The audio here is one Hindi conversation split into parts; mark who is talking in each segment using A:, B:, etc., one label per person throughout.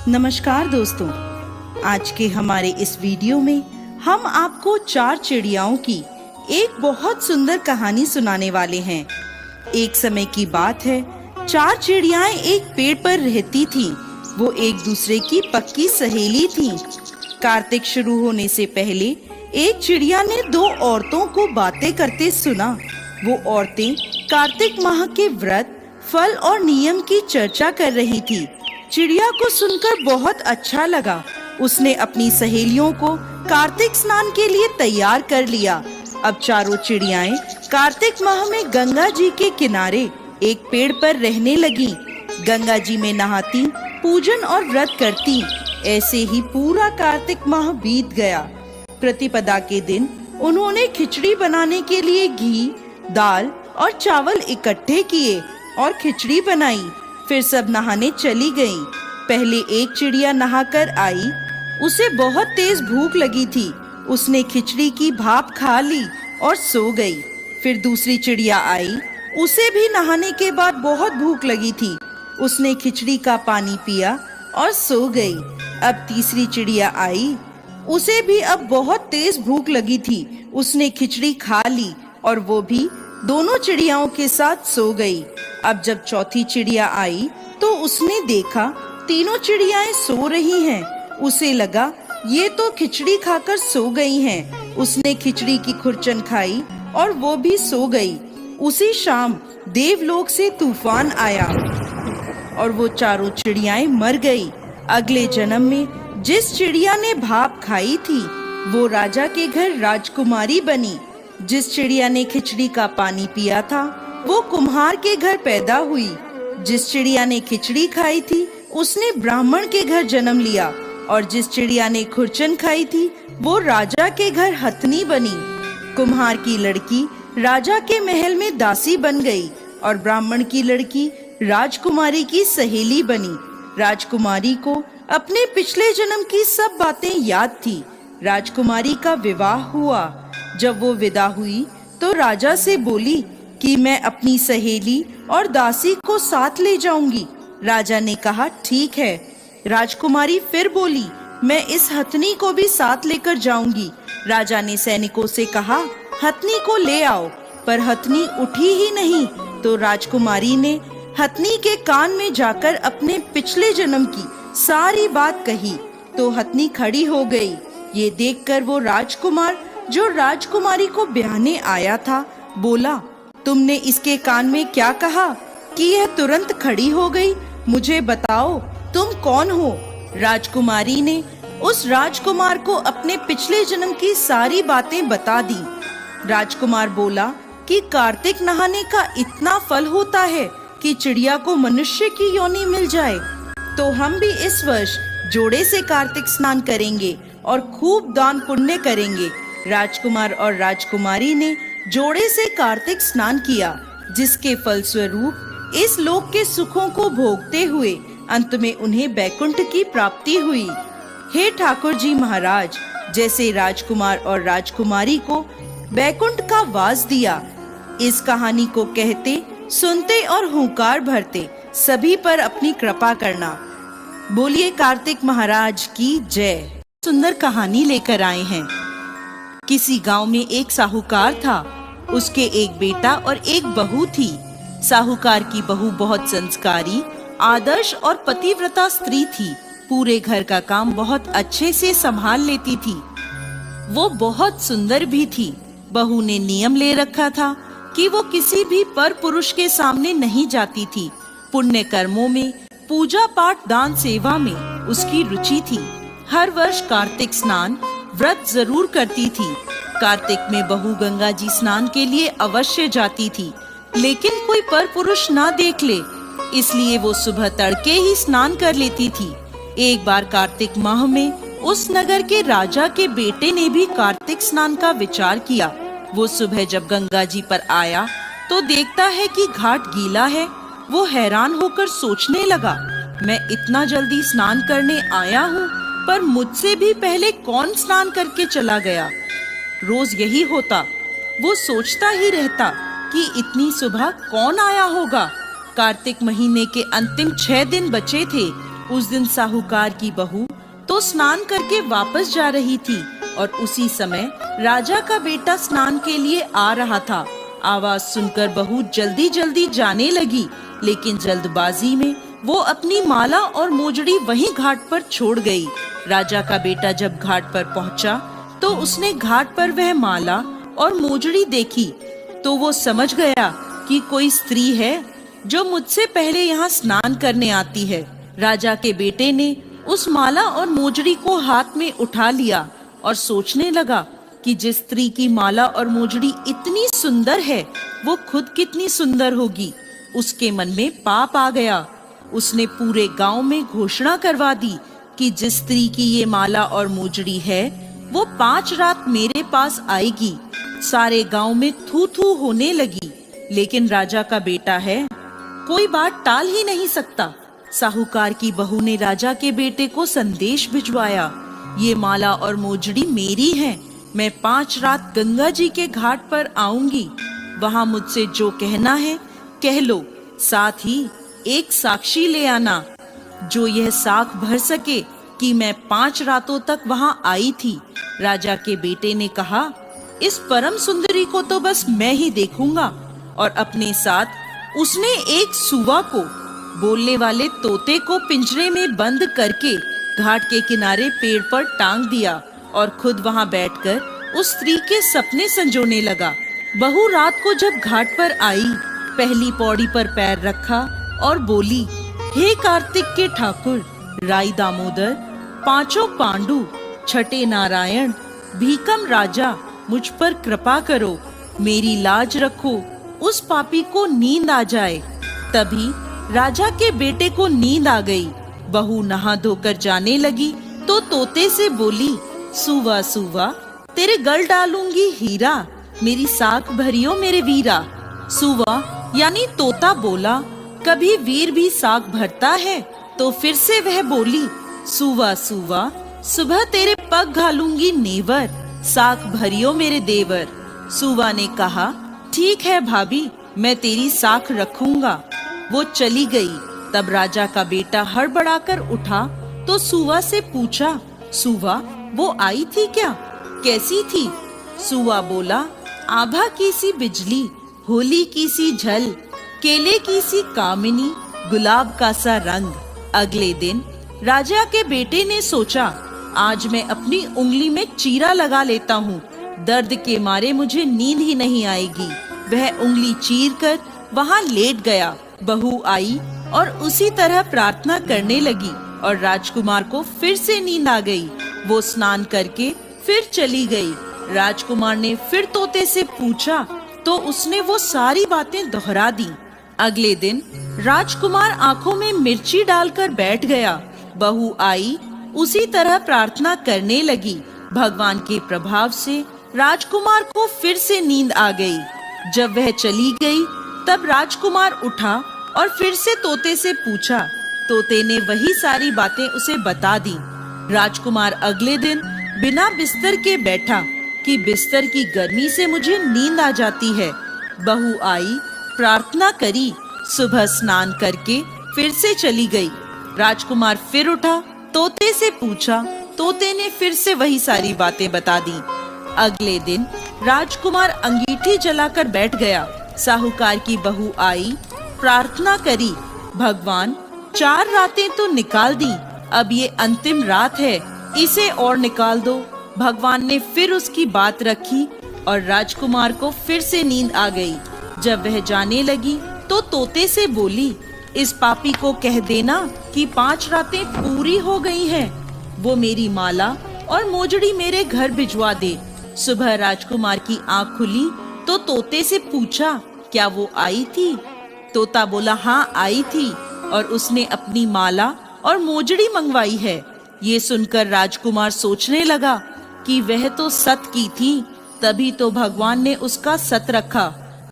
A: नमस्कार दोस्तों, आज के हमारे इस वीडियो में हम आपको 4 चिड़ियाओं की एक बहुत सुंदर कहानी सुनाने वाले हैं। एक समय की बात है, 4 चिड़ियाएं एक पेड़ पर रहती थीं। वो एक दूसरे की पक्की सहेली थीं। कार्तिक शुरू होने से पहले एक चिड़िया ने 2 औरतों को बातें करते सुना। वो औरतें कार्तिक माह के व्रत, फल और नियम की चर्चा कर रही थी। चिड़िया को सुनकर बहुत अच्छा लगा। उसने अपनी सहेलियों को कार्तिक स्नान के लिए तैयार कर लिया। अब चारों चिड़ियाएं कार्तिक माह में गंगा जी के किनारे एक पेड़ पर रहने लगी। गंगा जी में नहाती, पूजन और व्रत करती। ऐसे ही पूरा कार्तिक माह बीत गया। प्रतिपदा के दिन उन्होंने खिचड़ी बनाने के लिए घी, दाल और चावल इकट्ठे किए और खिचड़ी बनाई। फिर सब नहाने चली गईं। पहले एक चिड़िया नहाकर आई। उसे बहुत तेज भूख लगी थी। उसने खिचड़ी की भाप खा ली और सो गई। फिर दूसरी चिड़िया आई। उसे भी नहाने के बाद बहुत भूख लगी थी। उसने खिचड़ी का पानी पिया और सो गई। अब तीसरी चिड़िया आई। उसे भी अब बहुत तेज भूख लगी थी। उसने खिचड़ी खा ली और वो भी दोनों चिड़ियाओं के साथ सो गई। अब जब चौथी चिड़िया आई तो उसने देखा तीनों चिड़ियाएं सो रही हैं। उसे लगा ये तो खिचड़ी खाकर सो गई हैं। उसने खिचड़ी की खुरचन खाई और वो भी सो गई। उसी शाम देवलोक से तूफान आया और वो चारों चिड़ियाएं मर गई। अगले जन्म में जिस चिड़िया ने भाप खाई थी वो राजा के घर राजकुमारी बनी। जिस चिड़िया ने खिचड़ी का पानी पिया था वो कुम्हार के घर पैदा हुई। जिस चिड़िया ने खिचड़ी खाई थी उसने ब्राह्मण के घर जन्म लिया और जिस चिड़िया ने खुरचन खाई थी वो राजा के घर हथनी बनी। कुम्हार की लड़की राजा के महल में दासी बन गई और ब्राह्मण की लड़की राजकुमारी की सहेली बनी। राजकुमारी को अपने पिछले जन्म की सब बातें याद थी। राजकुमारी का विवाह हुआ। जब वो विदा हुई तो राजा से बोली कि मैं अपनी सहेली और दासी को साथ ले जाऊंगी। राजा ने कहा ठीक है। राजकुमारी फिर बोली मैं इस हथनी को भी साथ लेकर जाऊंगी। राजा ने सैनिकों से कहा हथनी को ले आओ, पर हथनी उठी ही नहीं। तो राजकुमारी ने हथनी के कान में जाकर अपने पिछले जन्म की सारी बात कही तो हथनी खड़ी हो गई। ये देखकर वो राजकुमार जो राजकुमारी को ब्याहने आया था बोला तुमने इसके कान में क्या कहा कि यह तुरंत खड़ी हो गई? मुझे बताओ तुम कौन हो? राजकुमारी ने उस राजकुमार को अपने पिछले जन्म की सारी बातें बता दी। राजकुमार बोला कि कार्तिक नहाने का इतना फल होता है कि चिड़िया को मनुष्य की योनि मिल जाए, तो हम भी इस वर्ष जोड़े से कार्तिक स्नान करेंगे और खूब दान पुण्य करेंगे। राजकुमार और राजकुमारी ने जोड़े से कार्तिक स्नान किया, जिसके फलस्वरूप इस लोक के सुखों को भोगते हुए अंत में उन्हें बैकुंठ की प्राप्ति हुई। हे ठाकुर जी महाराज, जैसे राजकुमार और राजकुमारी को बैकुंठ का वास दिया, इस कहानी को कहते, सुनते और हुंकार भरते सभी पर अपनी कृपा करना। बोलिए कार्तिक महाराज की जय। सुंदर कहानी लेकर आए हैं। किसी गांव में एक साहूकार था। उसके एक बेटा और एक बहू थी। साहूकार की बहू बहुत संस्कारी, आदर्श और पतिव्रता स्त्री थी। पूरे घर का काम बहुत अच्छे से संभाल लेती थी। वो बहुत सुंदर भी थी। बहू ने नियम ले रखा था कि वो किसी भी पर पुरुष के सामने नहीं जाती थी। पुण्य कर्मों में, पूजा पाठ, दान सेवा में उसकी रुचि थी। हर वर्ष कार्तिक स्नान व्रत जरूर करती थी। कार्तिक में बहू गंगा जी स्नान के लिए अवश्य जाती थी, लेकिन कोई पर पुरुष ना देख ले, इसलिए वो सुबह तड़के ही स्नान कर लेती थी। एक बार कार्तिक माह में उस नगर के राजा के बेटे ने भी कार्तिक स्नान का विचार किया। वो सुबह जब गंगा जी पर आया तो देखता है कि घाट गीला है। वो हैरान होकर सोचने लगा, मैं इतना जल्दी स्नान करने आया हूँ, पर मुझसे भी पहले कौन स्नान करके चला गया? रोज यही होता। वो सोचता ही रहता कि इतनी सुबह कौन आया होगा। कार्तिक महीने के अंतिम 6 दिन बचे थे उस दिन साहूकार की बहू तो स्नान करके वापस जा रही थी और उसी समय राजा का बेटा स्नान के लिए आ रहा था। आवाज सुनकर बहू जल्दी जल्दी जाने लगी, लेकिन जल्दबाजी में वो अपनी माला और मोजड़ी वहीं घाट पर छोड़ गई। राजा का बेटा जब घाट पर पहुंचा तो उसने घाट पर वह माला और मोजड़ी देखी तो वो समझ गया कि कोई स्त्री है जो मुझसे पहले यहाँ स्नान करने आती है। राजा के बेटे ने उस माला और मोजड़ी को हाथ में उठा लिया और सोचने लगा कि जिस स्त्री की माला और मोजड़ी इतनी सुंदर है वो खुद कितनी सुंदर होगी। उसके मन में पाप आ गया। उसने पूरे गांव में घोषणा करवा दी कि जिस स्त्री की ये माला और मोजड़ी है वो 5 रात मेरे पास आएगी। सारे गांव में थू थू होने लगी, लेकिन राजा का बेटा है, कोई बात टाल ही नहीं सकता। साहूकार की बहू ने राजा के बेटे को संदेश भिजवाया, ये माला और मोजड़ी मेरी हैं। मैं 5 रात गंगा जी के घाट पर आऊंगी, वहां मुझसे जो कहना है कह लो। साथ ही एक साक्षी ले आना जो यह साख भर सके कि मैं 5 रातों तक वहां आई थी। राजा के बेटे ने कहा, इस परम सुंदरी को तो बस मैं ही देखूंगा। और अपने साथ उसने एक सुवा को, बोलने वाले तोते को पिंजरे में बंद करके घाट के किनारे पेड़ पर टांग दिया और खुद वहां बैठकर उस स्त्री के सपने संजोने लगा। बहू रात को जब घाट पर आई, पहली पौड़ी पर पैर रखा और बोली, हे कार्तिक के ठाकुर, राई दामोदर, पांचों पांडु, छठे नारायण, भीकम राजा, मुझ पर कृपा करो, मेरी लाज रखो, उस पापी को नींद आ जाए। तभी राजा के बेटे को नींद आ गई। बहू नहा धोकर जाने लगी तो तोते से बोली, सुवा सुवा, तेरे गल डालूंगी हीरा, मेरी साख भरियो मेरे वीरा। सुवा यानी तोता बोला, कभी वीर भी साख भरता है? तो फिर से वह बोली, सुवा सुवा, सुबह तेरे पग घालूंगी नेवर, साख भरियो मेरे देवर। सुवा ने कहा, ठीक है भाभी, मैं तेरी साख रखूंगा। वो चली गई। तब राजा का बेटा हड़बड़ाकर उठा तो सुवा से पूछा, सुवा वो आई थी क्या, कैसी थी? सुवा बोला, आभा की सी बिजली, होली की सी झल, केले की सी कामिनी, गुलाब का सा रंग। अगले दिन राजा के बेटे ने सोचा, आज मैं अपनी उंगली में चीरा लगा लेता हूँ, दर्द के मारे मुझे नींद ही नहीं आएगी। वह उंगली चीर कर वहाँ लेट गया। बहू आई और उसी तरह प्रार्थना करने लगी और राजकुमार को फिर से नींद आ गई। वो स्नान करके फिर चली गई। राजकुमार ने फिर तोते से पूछा तो उसने वो सारी बातें दोहरा दी। अगले दिन राजकुमार आंखों में मिर्ची डालकर बैठ गया। बहू आई, उसी तरह प्रार्थना करने लगी। भगवान के प्रभाव से राजकुमार को फिर से नींद आ गई। जब वह चली गई तब राजकुमार उठा और फिर से तोते से पूछा। तोते ने वही सारी बातें उसे बता दी। राजकुमार अगले दिन बिना बिस्तर के बैठा कि बिस्तर की गर्मी से मुझे नींद आ जाती है। बहू आई, प्रार्थना करी, सुबह स्नान करके फिर से चली गई। राजकुमार फिर उठा, तोते से पूछा। तोते ने फिर से वही सारी बातें बता दी। अगले दिन राजकुमार अंगीठी जलाकर बैठ गया। साहूकार की बहू आई, प्रार्थना करी, भगवान 4 रातें तो निकाल दी, अब ये अंतिम रात है, इसे और निकाल दो। भगवान ने फिर उसकी बात रखी और राजकुमार को फिर से नींद आ गई। जब वह जाने लगी तो तोते से बोली, इस पापी को कह देना कि 5 रातें पूरी हो गई हैं, वो मेरी माला और मोजड़ी मेरे घर भिजवा दे। सुबह राजकुमार की आँख खुली तो तोते से पूछा, क्या वो आई थी? तोता बोला, हाँ आई थी और उसने अपनी माला और मोजड़ी मंगवाई है। ये सुनकर राजकुमार सोचने लगा कि वह तो सत की थी, तभी तो भगवान ने उसका सत रखा।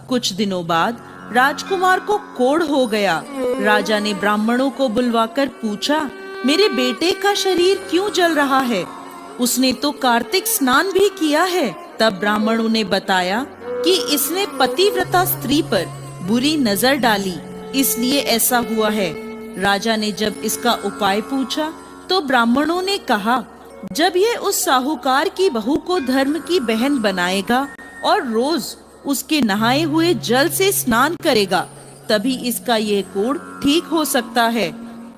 A: कुछ दिनों बाद राजकुमार को कोढ़ हो गया। राजा ने ब्राह्मणों को बुलवाकर पूछा, मेरे बेटे का शरीर क्यों जल रहा है? उसने तो कार्तिक स्नान भी किया है। तब ब्राह्मणों ने बताया कि इसने पतिव्रता स्त्री पर बुरी नजर डाली, इसलिए ऐसा हुआ है। राजा ने जब इसका उपाय पूछा तो ब्राह्मणों ने कहा, जब ये उस साहूकार की बहू को धर्म की बहन बनाएगा और रोज उसके नहाए हुए जल से स्नान करेगा, तभी इसका ये कोढ़ ठीक हो सकता है।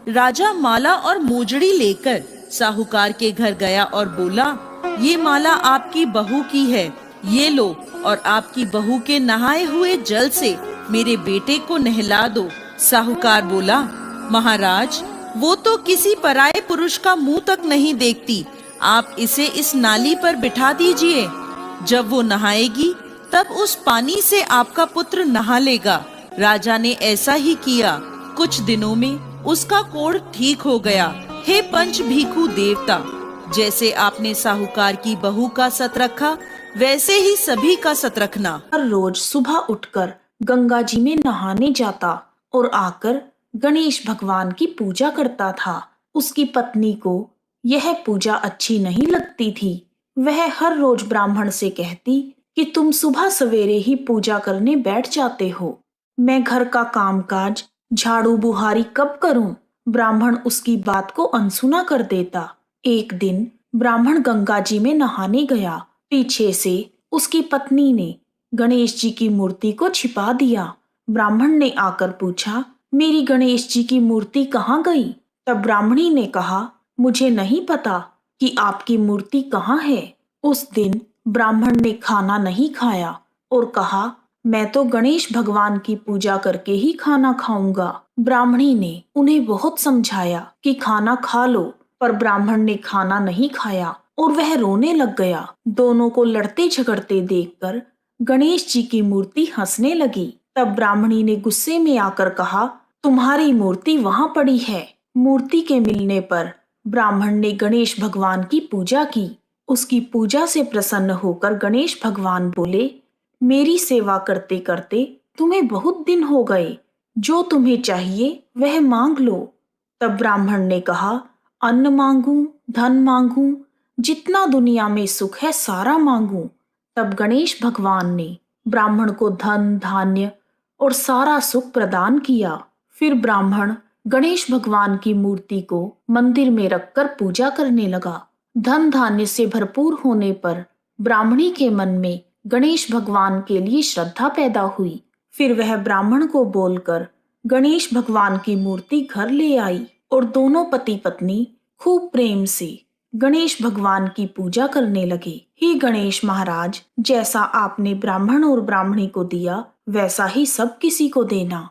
A: राजा माला और मोजड़ी लेकर साहूकार के घर गया और बोला, ये माला आपकी बहू की है, ये लो और आपकी बहू के नहाए हुए जल से मेरे बेटे को नहला दो। साहूकार बोला, महाराज, वो तो किसी पराये पुरुष का मुंह तक नहीं देखती, आप इसे इस नाली पर बिठा दीजिए। जब वो नहाएगी तब उस पानी से आपका पुत्र नहा लेगा। राजा ने ऐसा ही किया। कुछ दिनों में उसका कोढ़ ठीक हो गया। हे पंच भीखू देवता, जैसे आपने साहूकार की बहू का सत रखा, वैसे ही सभी का सत रखना।
B: हर रोज सुबह उठकर गंगा जी में नहाने जाता और आकर गणेश भगवान की पूजा करता था। उसकी पत्नी को यह पूजा अच्छी नहीं लगती थी। वह हर रोज ब्राह्मण से कहती कि तुम सुबह सवेरे ही पूजा करने बैठ जाते हो, मैं घर का कामकाज झाड़ू बुहारी कब करूं? ब्राह्मण उसकी बात को अनसुना कर देता। एक दिन ब्राह्मण गंगा जी में नहाने गया। पीछे से उसकी पत्नी ने गणेश जी की मूर्ति को छिपा दिया। ब्राह्मण ने आकर पूछा, मेरी गणेश जी की मूर्ति कहाँ गई? तब ब्राह्मणी ने कहा, मुझे नहीं पता कि आपकी मूर्ति कहाँ है। उस दिन ब्राह्मण ने खाना नहीं खाया और कहा, मैं तो गणेश भगवान की पूजा करके ही खाना खाऊंगा। ब्राह्मणी ने उन्हें बहुत समझाया कि खाना खा लो, पर ब्राह्मण ने खाना नहीं खाया और वह रोने लग गया। दोनों को लड़ते झगड़ते देखकर गणेश जी की मूर्ति हंसने लगी। तब ब्राह्मणी ने गुस्से में आकर कहा, तुम्हारी मूर्ति वहां पड़ी है। मूर्ति के मिलने पर ब्राह्मण ने गणेश भगवान की पूजा की। उसकी पूजा से प्रसन्न होकर गणेश भगवान बोले, मेरी सेवा करते करते तुम्हें बहुत दिन हो गए, जो तुम्हें चाहिए वह मांग लो। तब ब्राह्मण ने कहा, अन्न मांगू, धन मांगू, जितना दुनिया में सुख है सारा मांगू। तब गणेश भगवान ने ब्राह्मण को धन धान्य और सारा सुख प्रदान किया। फिर ब्राह्मण गणेश भगवान की मूर्ति को मंदिर में रखकर पूजा करने लगा। धन धान्य से भरपूर होने पर ब्राह्मणी के मन में गणेश भगवान के लिए श्रद्धा पैदा हुई। फिर वह ब्राह्मण को बोलकर गणेश भगवान की मूर्ति घर ले आई और दोनों पति पत्नी खूब प्रेम से गणेश भगवान की पूजा करने लगे। हे गणेश महाराज, जैसा आपने ब्राह्मण और ब्राह्मणी को दिया, वैसा ही सब किसी को देना।